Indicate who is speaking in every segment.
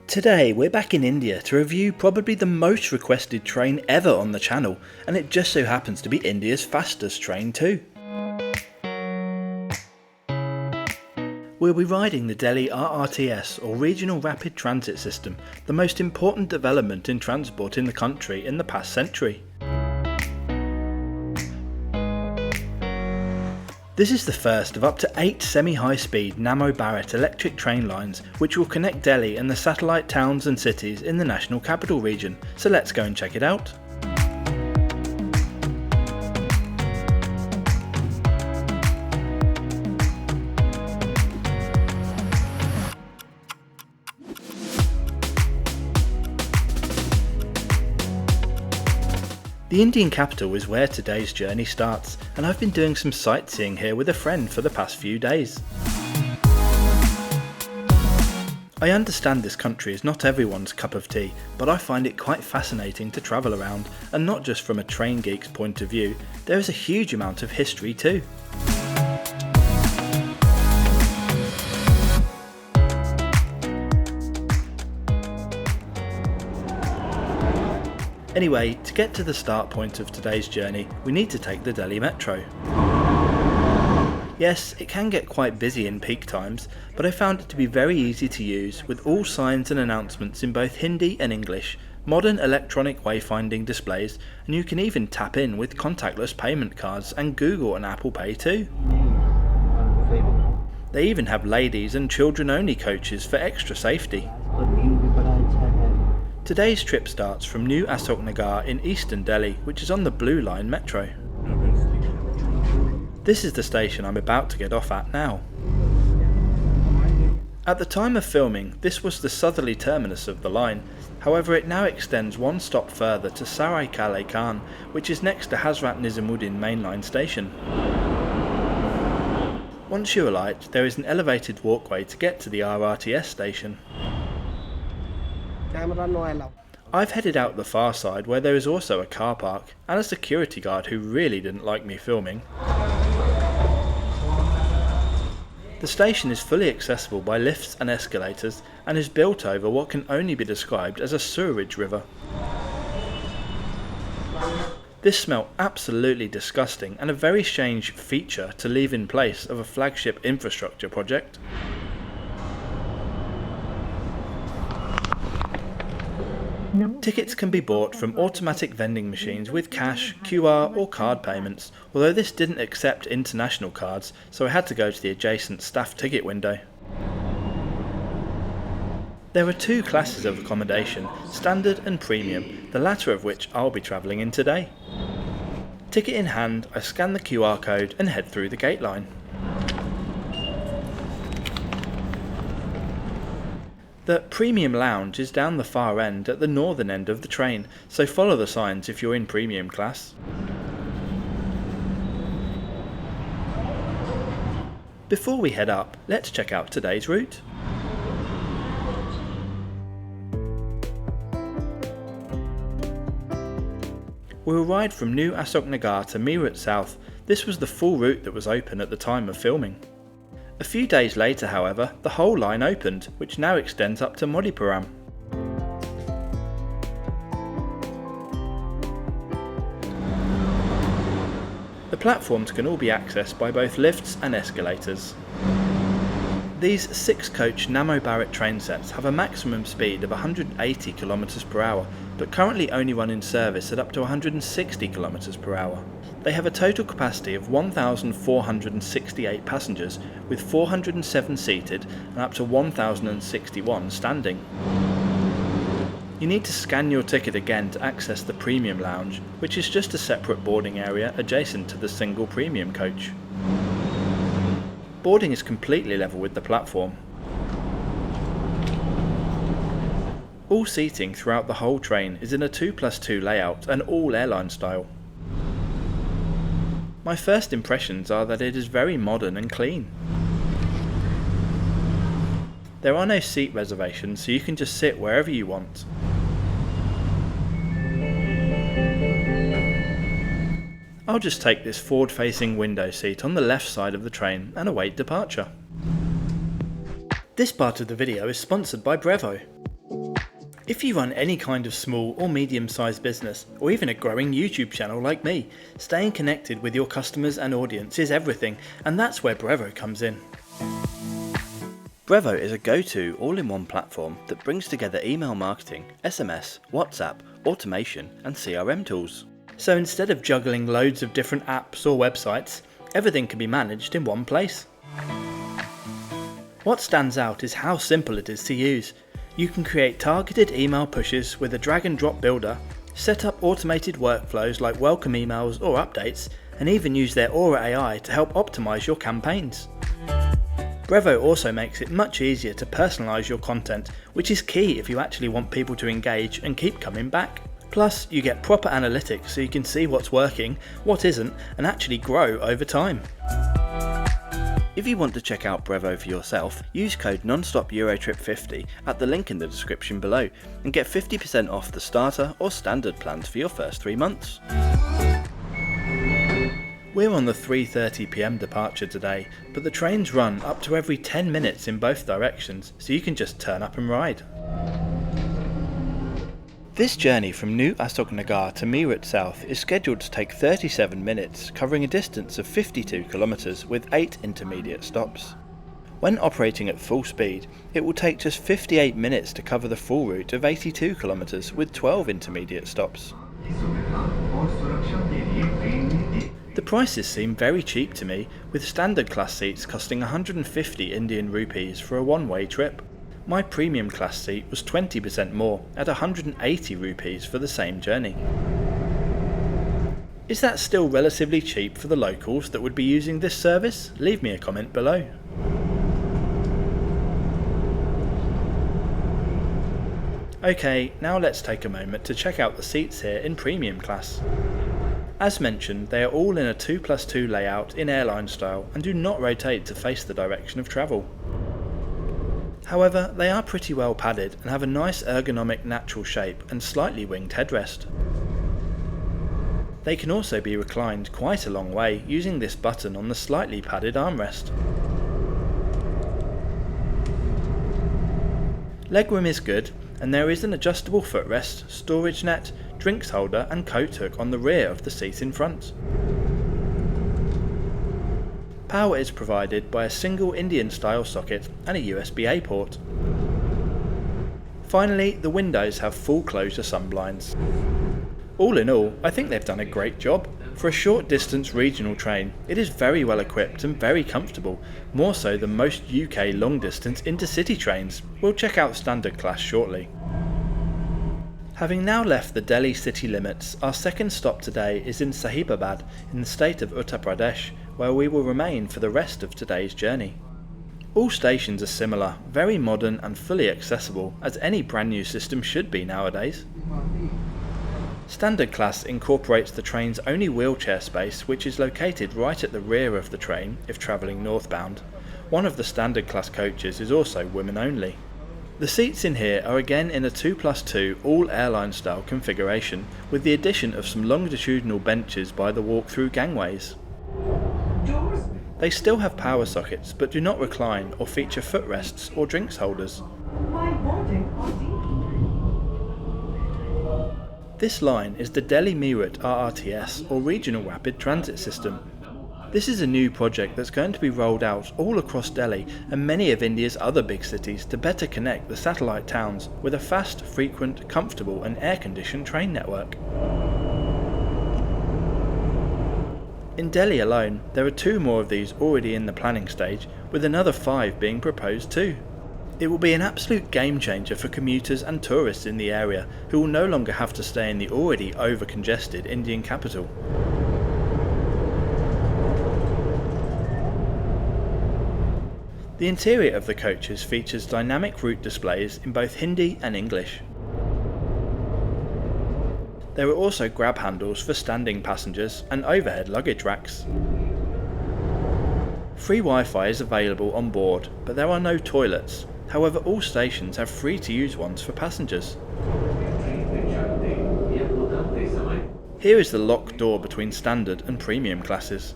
Speaker 1: Today we're back in India to review probably the most requested train ever on the channel, and it just so happens to be India's fastest train too. We'll be riding the Delhi RRTS, or Regional Rapid Transit System, the most important development in transport in the country in the past century. This is the first of up to 8 semi-high-speed Namo Bharat electric train lines which will connect Delhi and the satellite towns and cities in the National Capital Region, so let's go and check it out. The Indian capital is where today's journey starts, and I've been doing some sightseeing here with a friend for the past few days. I understand this country is not everyone's cup of tea, but I find it quite fascinating to travel around, and not just from a train geek's point of view, there is a huge amount of history too. Anyway, to get to the start point of today's journey, we need to take the Delhi Metro. Yes, it can get quite busy in peak times, but I found it to be very easy to use, with all signs and announcements in both Hindi and English, modern electronic wayfinding displays, and you can even tap in with contactless payment cards and Google and Apple Pay too. They even have ladies and children only coaches for extra safety. Today's trip starts from New Ashok Nagar in eastern Delhi, which is on the Blue Line metro. This is the station I'm about to get off at now. At the time of filming, this was the southerly terminus of the line, however it now extends one stop further to Sarai Kale Khan, which is next to Hazrat Nizamuddin mainline station. Once you alight, there is an elevated walkway to get to the RRTS station. I've headed out the far side where there is also a car park and a security guard who really didn't like me filming. The station is fully accessible by lifts and escalators and is built over what can only be described as a sewerage river. This smelt absolutely disgusting and a very strange feature to leave in place of a flagship infrastructure project. Tickets can be bought from automatic vending machines with cash, QR or card payments, although this didn't accept international cards, so I had to go to the adjacent staff ticket window. There are two classes of accommodation, standard and premium, the latter of which I'll be travelling in today. Ticket in hand, I scan the QR code and head through the gate line. The premium lounge is down the far end at the northern end of the train, so follow the signs if you're in premium class. Before we head up, let's check out today's route. We'll ride from New Ashok Nagar to Meerut South. This was the full route that was open at the time of filming. A few days later, however, the whole line opened, which now extends up to Modipuram. The platforms can all be accessed by both lifts and escalators. These 6-coach Namo Bharat train sets have a maximum speed of 180 km per hour, but currently only run in service at up to 160 km per hour. They have a total capacity of 1,468 passengers, with 407 seated and up to 1,061 standing. You need to scan your ticket again to access the premium lounge, which is just a separate boarding area adjacent to the single premium coach. Boarding is completely level with the platform. All seating throughout the whole train is in a 2+2 layout and all airline style. My first impressions are that it is very modern and clean. There are no seat reservations, so you can just sit wherever you want. I'll just take this forward-facing window seat on the left side of the train and await departure. This part of the video is sponsored by Brevo. If you run any kind of small or medium-sized business, or even a growing YouTube channel like me, staying connected with your customers and audience is everything, and that's where Brevo comes in. Brevo is a go-to all-in-one platform that brings together email marketing, SMS, WhatsApp, automation and CRM tools. So instead of juggling loads of different apps or websites, everything can be managed in one place. What stands out is how simple it is to use. You can create targeted email pushes with a drag and drop builder, set up automated workflows like welcome emails or updates, and even use their Aura AI to help optimize your campaigns. Brevo also makes it much easier to personalize your content, which is key if you actually want people to engage and keep coming back. Plus, you get proper analytics so you can see what's working, what isn't, and actually grow over time. If you want to check out Brevo for yourself, use code NonstopEurotrip50 at the link in the description below and get 50% off the starter or standard plans for your first 3 months. We're on the 3:30 PM departure today, but the trains run up to every 10 minutes in both directions, so you can just turn up and ride. This journey from New Ashok Nagar to Meerut South is scheduled to take 37 minutes, covering a distance of 52 kilometres with 8 intermediate stops. When operating at full speed, it will take just 58 minutes to cover the full route of 82 kilometres with 12 intermediate stops. The prices seem very cheap to me, with standard class seats costing 150 Indian rupees for a one-way trip. My premium class seat was 20% more, at 180 rupees for the same journey. Is that still relatively cheap for the locals that would be using this service? Leave me a comment below. Okay, now let's take a moment to check out the seats here in premium class. As mentioned, they are all in a 2+2 layout in airline style and do not rotate to face the direction of travel. However, they are pretty well padded and have a nice ergonomic natural shape and slightly winged headrest. They can also be reclined quite a long way using this button on the slightly padded armrest. Legroom is good, and there is an adjustable footrest, storage net, drinks holder and coat hook on the rear of the seat in front. Power is provided by a single Indian style socket and a USB-A port. Finally, the windows have full closure sunblinds. All in all, I think they've done a great job. For a short distance regional train, it is very well equipped and very comfortable, more so than most UK long distance intercity trains. We'll check out standard class shortly. Having now left the Delhi city limits, our second stop today is in Sahibabad in the state of Uttar Pradesh, where we will remain for the rest of today's journey. All stations are similar, very modern and fully accessible, as any brand new system should be nowadays. Standard class incorporates the train's only wheelchair space, which is located right at the rear of the train if travelling northbound. One of the standard class coaches is also women only. The seats in here are again in a 2+2 all airline style configuration, with the addition of some longitudinal benches by the walk-through gangways. They still have power sockets but do not recline or feature footrests or drinks holders. This line is the Delhi-Meerut RRTS or Regional Rapid Transit System. This is a new project that's going to be rolled out all across Delhi and many of India's other big cities to better connect the satellite towns with a fast, frequent, comfortable and air-conditioned train network. In Delhi alone, there are 2 more of these already in the planning stage, with another 5 being proposed too. It will be an absolute game changer for commuters and tourists in the area, who will no longer have to stay in the already over-congested Indian capital. The interior of the coaches features dynamic route displays in both Hindi and English. There are also grab handles for standing passengers and overhead luggage racks. Free Wi-Fi is available on board, but there are no toilets. However, all stations have free-to-use ones for passengers. Here is the locked door between standard and premium classes.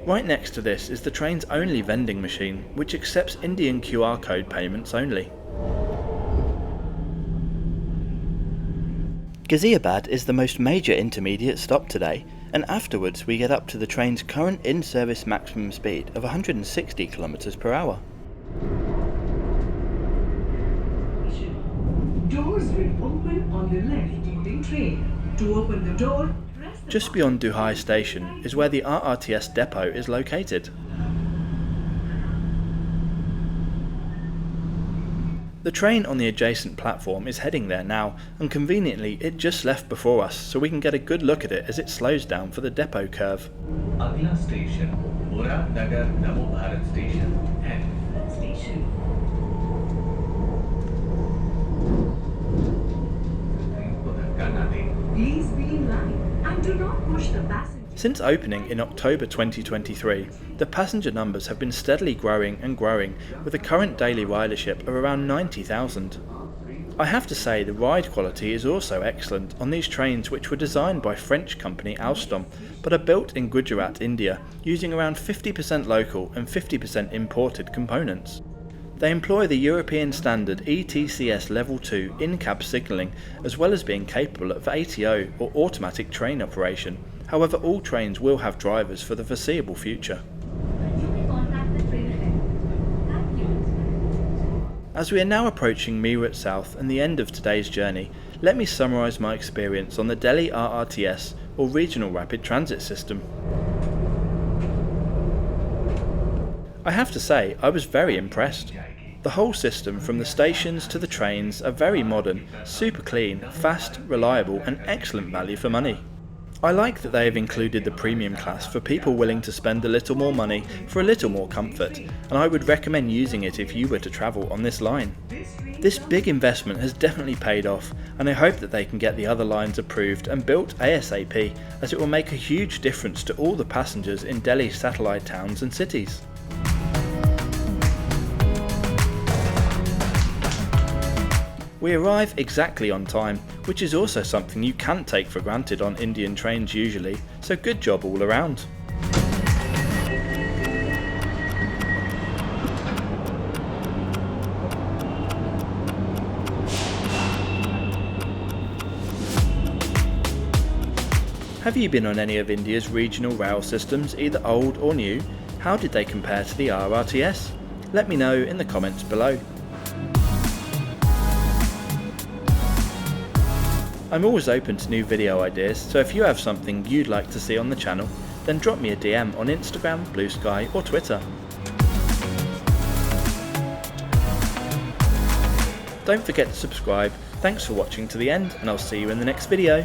Speaker 1: Right next to this is the train's only vending machine, which accepts Indian QR code payments only. Ghaziabad is the most major intermediate stop today, and afterwards we get up to the train's current in-service maximum speed of 160 km per hour.
Speaker 2: Doors will open on the left during train. To open the door, press the
Speaker 1: Just beyond Doughty station is where the RRTS depot is located. The train on the adjacent platform is heading there now, and conveniently it just left before us, so we can get a good look at it as it slows down for the depot curve.
Speaker 3: Agla station, Nagar Bharat station, and
Speaker 2: station. Please be in line and do not push the passenger.
Speaker 1: Since opening in October 2023, the passenger numbers have been steadily growing and growing, with a current daily ridership of around 90,000. I have to say the ride quality is also excellent on these trains, which were designed by French company Alstom, but are built in Gujarat, India, using around 50% local and 50% imported components. They employ the European standard ETCS Level 2 in-cab signalling, as well as being capable of ATO or automatic train operation. However, all trains will have drivers for the foreseeable future. As we are now approaching Meerut South and the end of today's journey, let me summarise my experience on the Delhi RRTS or Regional Rapid Transit System. I have to say, I was very impressed. The whole system, from the stations to the trains, are very modern, super clean, fast, reliable and excellent value for money. I like that they have included the premium class for people willing to spend a little more money for a little more comfort, and I would recommend using it if you were to travel on this line. This big investment has definitely paid off, and I hope that they can get the other lines approved and built ASAP, as it will make a huge difference to all the passengers in Delhi's satellite towns and cities. We arrive exactly on time, which is also something you can't take for granted on Indian trains usually, so good job all around. Have you been on any of India's regional rail systems, either old or new? How did they compare to the RRTS? Let me know in the comments below. I'm always open to new video ideas, so if you have something you'd like to see on the channel, then drop me a DM on Instagram, Blue Sky or Twitter. Don't forget to subscribe. Thanks for watching to the end, and I'll see you in the next video.